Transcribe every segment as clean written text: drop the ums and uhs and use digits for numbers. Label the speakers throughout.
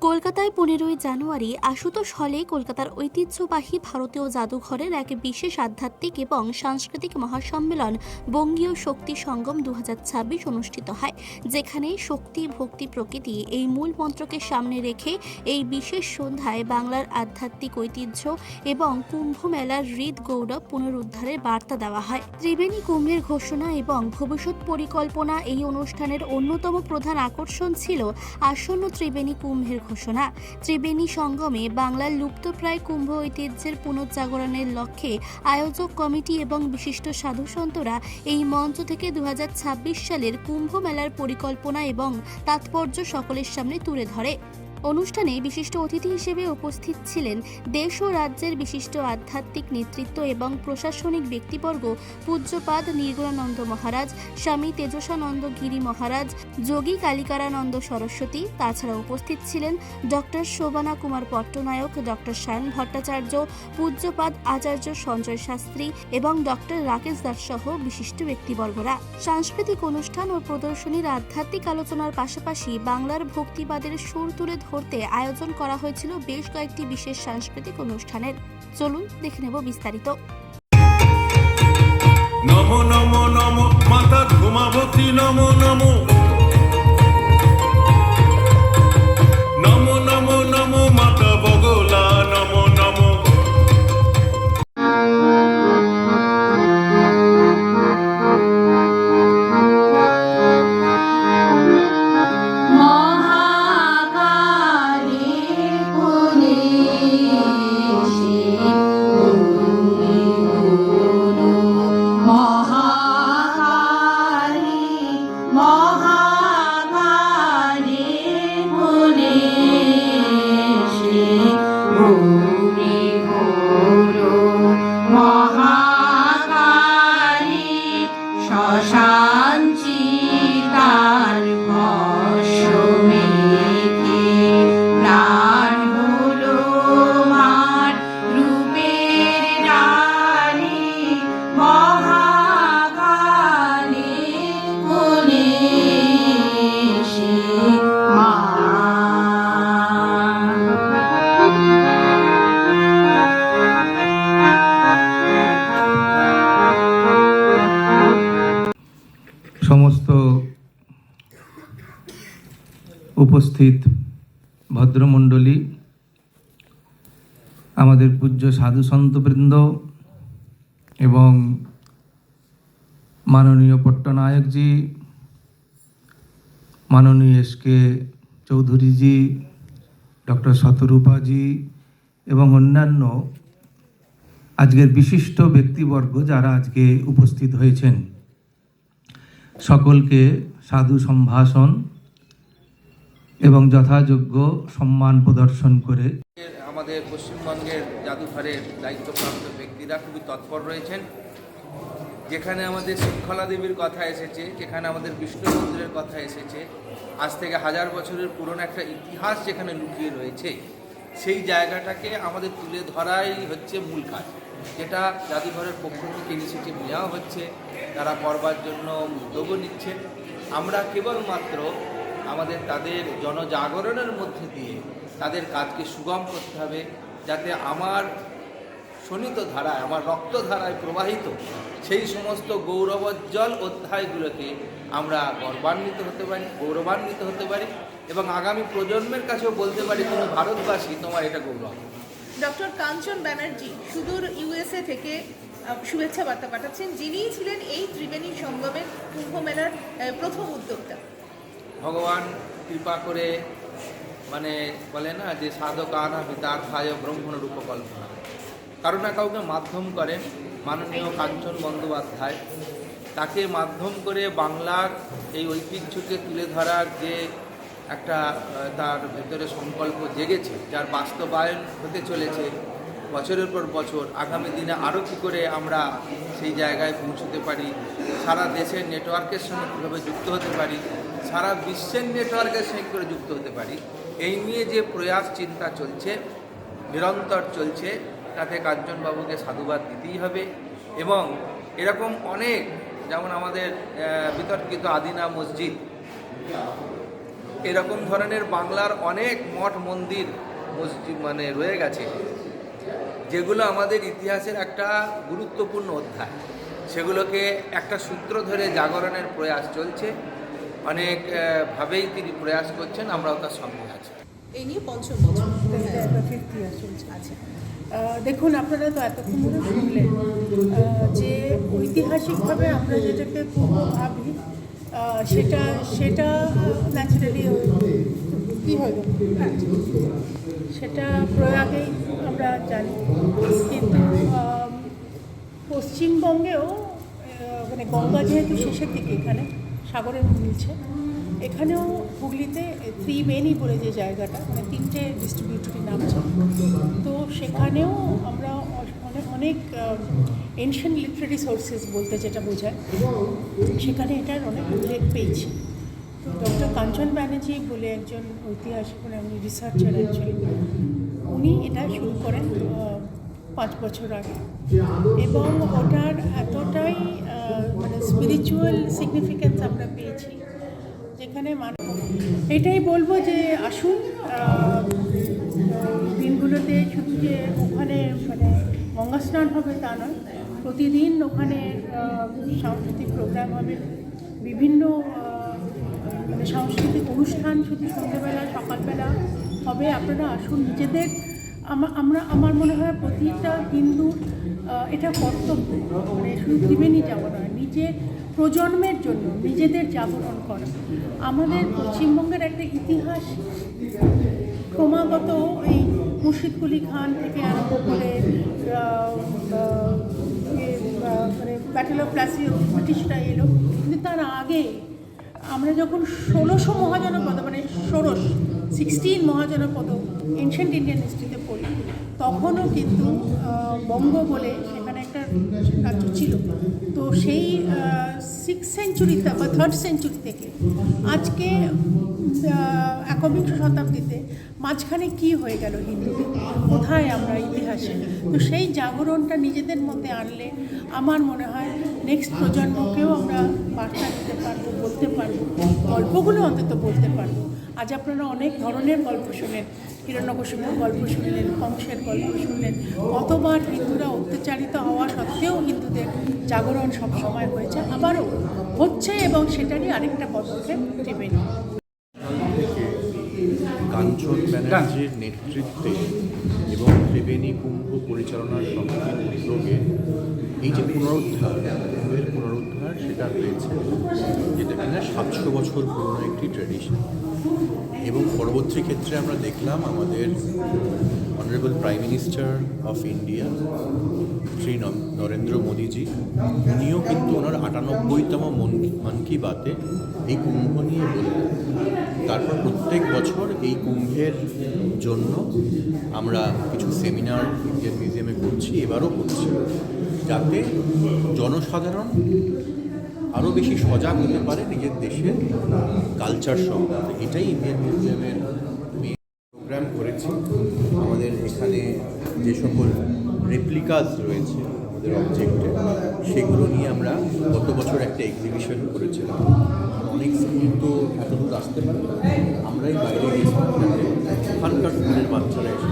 Speaker 1: কলকাতায় 15ই জানুয়ারি আশুতোষ হলে কলকাতার ঐতিহ্যবাহী ভারতীয় জাদুঘরের এক বিশেষ আধ্যাত্মিক এবং সাংস্কৃতিক মহাসম্মেলন বঙ্গীয় শক্তি সঙ্গম 2026 অনুষ্ঠিত হয়, যেখানে শক্তি ভক্তি প্রকৃতি এই মূল মন্ত্রকে সামনে রেখে এই বিশেষ সন্ধ্যায় বাংলার আধ্যাত্মিক ঐতিহ্য এবং কুম্ভ মেলার হৃদ গৌরব পুনরুদ্ধারের বার্তা দেওয়া হয়। ত্রিবেণী কুম্ভের ঘোষণা এবং ভবিষ্যৎ পরিকল্পনা। এই অনুষ্ঠানের অন্যতম প্রধান আকর্ষণ ছিল আসন্ন ত্রিবেণী কুম্ভের ঘোষণা। ত্রিবেণী সঙ্গমে বাংলার লুপ্তপ্রায় কুম্ভ ঐতিহ্যের পুনর্জাগরণের লক্ষ্যে আয়োজক কমিটি এবং বিশিষ্ট সাধুসন্তরা এই মঞ্চ থেকে 2026 সালের কুম্ভ মেলার পরিকল্পনা এবং তাৎপর্য সকলের সামনে তুলে ধরে। অনুষ্ঠানে বিশিষ্ট অতিথি হিসেবে উপস্থিত ছিলেন দেশ ও রাজ্যের বিশিষ্ট আধ্যাত্মিক নেতৃত্ব এবং প্রশাসনিক ব্যক্তিবর্গ, পূজ্যপাদ নির্গুণানন্দ মহারাজ, স্বামী তেজসানন্দ গিরি মহারাজ, যোগী কালিকারানন্দ সরস্বতী। তাছাড়া উপস্থিত ছিলেন ডক্টর শোভনা কুমার পট্টনায়ক, ডক্টর সায়ন ভট্টাচার্য, পূজ্যপাদ আচার্য সঞ্জয় শাস্ত্রী এবং ডক্টর রাকেশ দাস সহ বিশিষ্ট ব্যক্তিবর্গরা। সাংস্কৃতিক অনুষ্ঠান ও প্রদর্শনীর আধ্যাত্মিক আলোচনার পাশাপাশি বাংলার ভক্তিবাদের সুর তুলে ধরতে আয়োজন করা হয়েছিল বেশ কয়েকটি বিশেষ সাংস্কৃতিক অনুষ্ঠানের। চলুন দেখে নেব বিস্তারিত।
Speaker 2: নমো নমো নমো মাতা ধূমাবতী নমো নমো নমো নমো নমো মাতা বগলা নমো নমো।
Speaker 3: সমস্ত উপস্থিত ভদ্রমণ্ডলী, আমাদের পূজ্য সাধু সন্তবৃন্দ এবং মাননীয় পট্টনায়কজি, মাননীয় এস.কে. চৌধুরীজি, ডক্টর শতরূপাজি এবং অন্যান্য আজকের বিশিষ্ট ব্যক্তিবর্গ যারা আজকে উপস্থিত হয়েছেন, সকলকে সাধু সম্ভাষণ এবং যথাযোগ্য সম্মান প্রদর্শন করে
Speaker 4: আমাদের পশ্চিমবঙ্গের জাদুঘরের দায়িত্বপ্রাপ্ত ব্যক্তিরা খুবই তৎপর রয়েছেন। যেখানে আমাদের শৃঙ্খলা দেবীর কথা এসেছে, যেখানে আমাদের বিষ্ণু মন্দিরের কথা এসেছে, আজ থেকে 1000 বছরের পুরনো একটা ইতিহাস যেখানে লুকিয়ে রয়েছে, সেই জায়গাটাকে আমাদের তুলে ধরাই হচ্ছে মূল কাজ, যেটা জাদুঘরের পক্ষ থেকে ইনিশিয়েটিভ নেওয়া হচ্ছে। তারা করবার জন্য উদ্যোগও নিচ্ছেন। আমরা কেবলমাত্র আমাদের তাদের জনজাগরণের মধ্যে দিয়ে তাদের কাজকে সুগম করতে হবে, যাতে আমার শোণিত ধারায়, আমার রক্তধারায় প্রবাহিত সেই সমস্ত গৌরবোজ্জ্বল অধ্যায়গুলোকে আমরা গৌরবান্বিত হতে পারি এবং আগামী প্রজন্মের কাছেও বলতে পারি, তুমি ভারতবাসী, তোমার এটা গৌরব।
Speaker 5: ডক্টর কাঞ্চন ব্যানার্জি সুদূর ইউএসএ থেকে শুভেচ্ছা বার্তা পাঠাচ্ছেন, যিনি ছিলেন এই ত্রিবেণী সঙ্গমের কুম্ভ মেলার প্রথম উদ্যোক্তা।
Speaker 4: ভগবান কৃপা করে, মানে বলে না যে সাধকানা বিতার্থায় ব্রহ্মণ রূপকল্পনা, কারো না কাউকে মাধ্যম করেন মাননীয় কাঞ্চন বন্দ্যোপাধ্যায়। তাকে মাধ্যম করে বাংলার এই ঐতিহ্যকে তুলে ধরার যে একটা তার ভেতরে সংকল্প জেগেছে, যার বাস্তবায়ন হতে চলেছে বছরের পর বছর। আগামী দিনে আরও কী করে আমরা সেই জায়গায় পৌঁছতে পারি, সারা দেশের নেটওয়ার্কের সঙ্গে কীভাবে যুক্ত হতে পারি, সারা বিশ্বের নেটওয়ার্কের সঙ্গে করে যুক্ত হতে পারি, এই নিয়ে যে প্রয়াস চিন্তা চলছে, নিরন্তর চলছে, তাতে কাঞ্চনবাবুকে সাধুবাদ দিতেই হবে। এবং এরকম অনেক, যেমন আমাদের বিতর্কিত আদিনা মসজিদ, এরকম ধরনের বাংলার অনেক মঠ মন্দির মসজিদ রয়ে গেছে, যেগুলো আমাদের ইতিহাসের একটা গুরুত্বপূর্ণ অধ্যায়। সেগুলোকে একটা সূত্র ধরে জাগরণের প্রয়াস চলছে, অনেক ভাবেই তিনি প্রয়াস করছেন, আমরাও তার সঙ্গে আছি।
Speaker 5: এই নিয়ে পঞ্চম বছর
Speaker 6: ফিফথ ইয়ার চলছে। আচ্ছা, দেখুন, আপনারা তো এতক্ষণ ধরে শুনলেন যে ঐতিহাসিকভাবে আমরা যেটাকে পূর্ব ভাবি সেটা সেটা ন্যাচারালি কী হলো, সেটা প্রয়াগেই আমরা জানি। কিন্তু পশ্চিমবঙ্গেও মানে গঙ্গা যেহেতু শেষের দিকে এখানে সাগরে মিলছে, এখানেও হুগলিতে ত্রিবেণী বলে যে জায়গাটা, মানে 3টে ডিস্ট্রিবিউটরি নামছে, তো সেখানেও আমরা অনেক এনশিয়েন্ট লিটারেরি সোর্সেস বলতে যেটা বোঝায়, সেখানে এটার অনেক উল্লেখ পেয়েছি। তো ডক্টর কাঞ্চন ব্যানার্জি বলে একজন ঐতিহাসিক, মানে উনি রিসার্চার অ্যাকচুয়ালি, উনি এটা শুরু করেন 5 বছর আগে, এবং ওটার এতটাই মানে স্পিরিচুয়াল সিগনিফিকেন্স আমরা পেয়েছি, যেখানে এটাই বলবো যে আসুন দিনগুলোতে শুধু যে ওখানে মানে গঙ্গা স্নান হবে তা নয়, প্রতিদিন ওখানে সাংস্কৃতিক প্রোগ্রাম হবে, বিভিন্ন মানে সাংস্কৃতিক অনুষ্ঠান শুধু সন্ধ্যেবেলা সকালবেলা হবে। আপনারা আসুন, নিজেদের আমার মনে হয় প্রতিটা হিন্দুর এটা কর্তব্য, মানে শুধু ত্রিবেণী যাওয়া নয়, নিজের প্রজন্মের জন্য নিজেদের জাগরণ করা। আমাদের পশ্চিমবঙ্গের একটা ইতিহাস ক্রমাগত এই মুর্শিদ কুলি খান থেকে আরম্ভ করে মানে ব্যাটেল অফ প্লাসি ব্রিটিশরা এলো, কিন্তু তার আগে আমরা যখন 1600 মহাজনপদ মানে 16 মহাজনপদ এনশিয়েন্ট ইন্ডিয়ান হিস্ট্রিতে পড়ি, তখনও কিন্তু বঙ্গ বলে সেখানে একটা রাজ্য ছিল। তো সেই 6th সেঞ্চুরিতে বা 3rd সেঞ্চুরি থেকে আজকে 21শ শতাব্দীতে মাঝখানে কি হয়ে গেল হিন্দুদের, কোথায় আমরা ইতিহাসে? তো সেই জাগরণটা নিজেদের মধ্যে আনলে আমার মনে হয় নেক্সট প্রজন্মকেও আমরা বার্তা দিতে পারবো, বলতে পারবো, গল্পগুলো অন্তত বলতে পারবো। আজ আপনারা অনেক ধরনের গল্প শুনলেন, হিরণ্যকশিপুর গল্প শুনলেন, কংসের গল্প শুনলেন, কতবার হিন্দুরা অত্যাচারিত হওয়া সত্ত্বেও হিন্দুদের জাগরণ সবসময় হয়েছে, আবারও হচ্ছে, এবং সেটারই আরেকটা পদক্ষেপ ত্রিবেণী।
Speaker 7: থেকে কাঞ্চন ব্যানার্জির নেতৃত্বে এবং ত্রিবেণী কুম্ভ পরিচালনার সমিতির উদ্যোগে এই যে পুনরুদ্ধার, কুম্ভের পুনরুদ্ধার, সেটা হয়েছে, যেটা কিনা 700 বছর পুরনো একটি ট্র্যাডিশন। এবং পরবর্তী ক্ষেত্রে আমরা দেখলাম আমাদের honourable prime minister of India Shri Narendra Modiji, উনিও কিন্তু ওনার 98তম মন কি বাতে এই কুম্ভ নিয়ে বললেন। তারপর প্রত্যেক বছর এই কুম্ভের জন্য আমরা কিছু সেমিনার ইন্ডিয়ান মিউজিয়ামে করছি, এবারও করছি, যাতে জনসাধারণ আরও বেশি সজাগ হতে পারে নিজের দেশের কালচার সম্বন্ধে। এটাই ইন্ডিয়ান মিউজিয়ামের প্রোগ্রাম করেছি। আমাদের এখানে যে সকল রেপ্লিকাস রয়েছে আমাদের অবজেক্টে, সেগুলো নিয়ে আমরা গত বছর একটা এক্সিবিশন করেছিলাম। অনেক স্কুল তো এতদূর আসতে পারে, আমরাই বাইরে গেছিলাম যাতে ওখানকার স্কুলের বাচ্চারা এসে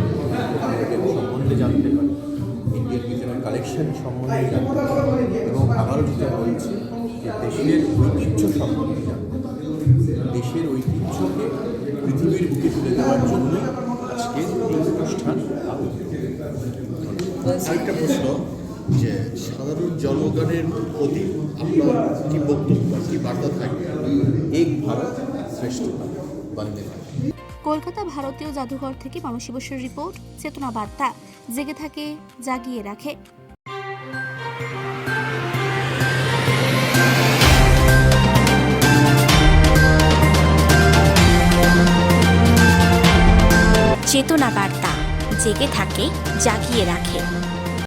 Speaker 7: সম্বন্ধে জানতে পারে, ইন্ডিয়ান মিউজিয়ামের কালেকশন সম্বন্ধে জানতে পারে, এবং আবারও যেটা বলছি যে দেশের ঐতিহ্য সম্বন্ধে জানতে পারে। দেশের ঐতিহ্যকে পৃথিবীর বুকে তুলে দেওয়ার জন্যই আজকে এই অনুষ্ঠান।
Speaker 8: আরেকটা প্রশ্ন, যে সাধারণ জনগণের প্রতি আপনার কি বক্তব্য, কি বার্তা থাকবে?
Speaker 7: এক ভারত শ্রেষ্ঠ ভারত, বন্দে মাতরম।
Speaker 1: কলকাতা ভারতীয় জাদুঘর থেকে মানসী বসুর রিপোর্ট, চেতনা বার্তা, জেগে থাকে, জাগিয়ে রাখে।
Speaker 9: চেতনা বার্তা, জেগে থাকে, জাগিয়ে রাখে।